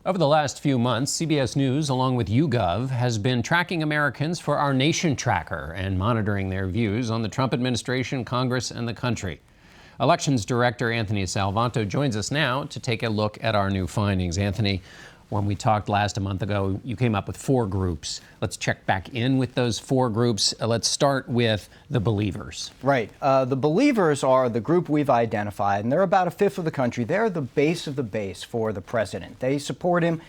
Over the last few months, CBS News, along with YouGov, has been tracking Americans for our NationTracker and monitoring their views on the Trump administration, Congress, and the country. Elections Director Anthony Salvanto joins us now to take a look at our new findings. Anthony, when we talked a month ago, you came up with 4 groups. Let's check back in with those 4 groups. Let's start with the believers. Right. The believers are the group we've identified, and they're about a fifth of the country. They're the base of the base for the president. They support him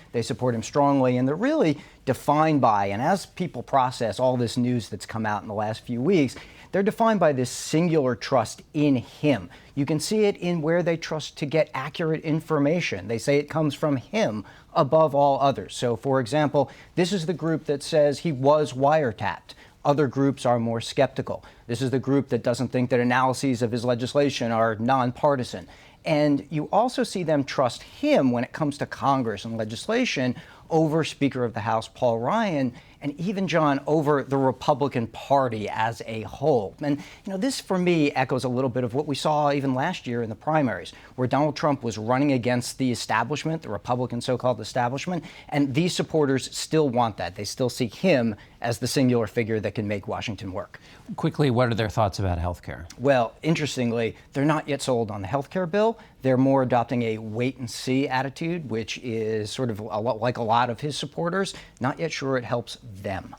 strongly, and they're really defined by, and as people process all this news that's come out in the last few weeks, they're defined by this singular trust in him. You can see it in where they trust to get accurate information. They say it comes from him above all others. So, for example, this is the group that says he was wiretapped. Other groups are more skeptical. This is the group that doesn't think that analyses of his legislation are nonpartisan. And you also see them trust him when it comes to Congress and legislation over Speaker of the House Paul Ryan, and even, John, over the Republican Party as a whole. And, this for me echoes a little bit of what we saw even last year in the primaries, where Donald Trump was running against the establishment, the Republican so-called establishment, and these supporters still want that. They still see him as the singular figure that can make Washington work. Quickly, what are their thoughts about health care? Well, interestingly, they're not yet sold on the health care bill. They're more adopting a wait-and-see attitude, which is sort of like a lot of his supporters. Not yet sure it helps them.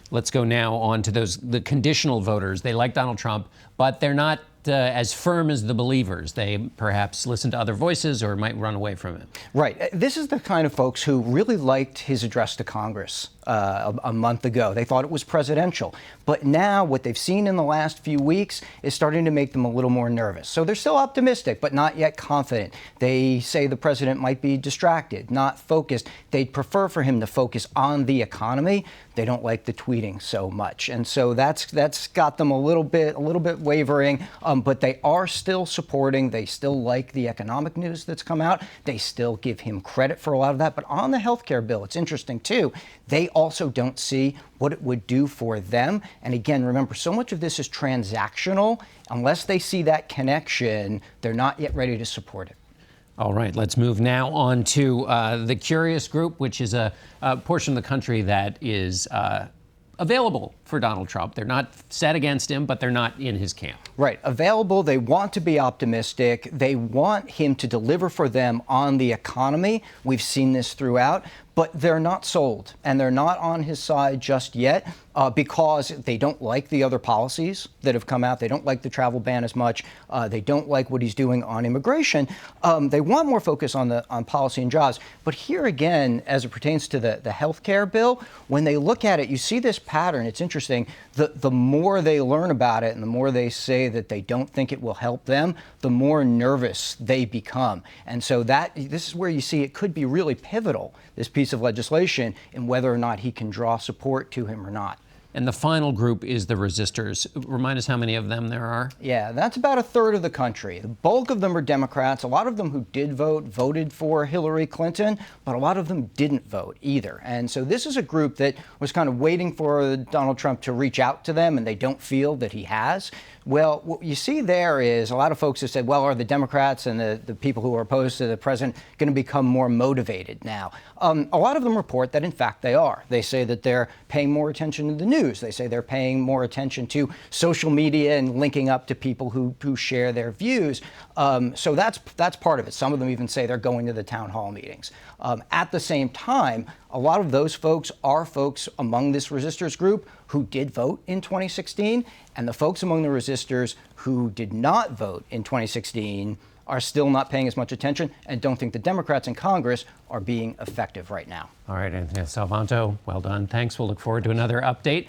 Let's go now on to the conditional voters. They like Donald Trump, but they're not as firm as the believers. They perhaps listen to other voices or might run away from him. Right. This is the kind of folks who really liked his address to Congress a month ago. They thought it was presidential. But now what they've seen in the last few weeks is starting to make them a little more nervous. So they're still optimistic, but not yet confident. They say the president might be distracted, not focused. They'd prefer for him to focus on the economy. They don't like the tweeting so much. And so that's got them a little bit wavering. But they are still supporting. They still like the economic news that's come out. They still give him credit for a lot of that. But on the health care bill, it's interesting, too. They also don't see what it would do for them. And again, remember, so much of this is transactional. Unless they see that connection, they're not yet ready to support it. All right, let's move now on to the curious group, which is a portion of the country that is available for Donald Trump. They're not set against him, but they're not in his camp. Right. Available. They want to be optimistic. They want him to deliver for them on the economy. We've seen this throughout. But they're not sold, and they're not on his side just yet because they don't like the other policies that have come out. They don't like the travel ban as much. They don't like what he's doing on immigration. They want more focus on policy and jobs. But here again, as it pertains to the health care bill, when they look at it, you see this pattern. It's interesting. The more they learn about it and the more they say that they don't think it will help them, the more nervous they become. And so this is where you see it could be really pivotal, this piece of legislation, in whether or not he can draw support to him or not. And the final group is the resistors. Remind us how many of them there are. Yeah, that's about a third of the country. The bulk of them are Democrats. A lot of them who did vote voted for Hillary Clinton, but a lot of them didn't vote either. And so this is a group that was kind of waiting for Donald Trump to reach out to them, and they don't feel that he has. Well, what you see there is a lot of folks have said, well, are the Democrats and the people who are opposed to the president going to become more motivated now? A lot of them report that, in fact, they are. They say that they're paying more attention to the news. They say they're paying more attention to social media and linking up to people who share their views. So that's part of it. Some of them even say they're going to the town hall meetings. At the same time, a lot of those folks are folks among this resistors group who did vote in 2016, and the folks among the resistors who did not vote in 2016 are still not paying as much attention and don't think the Democrats in Congress are being effective right now. All right, Anthony Salvanto, well done. Thanks. We'll look forward to another update.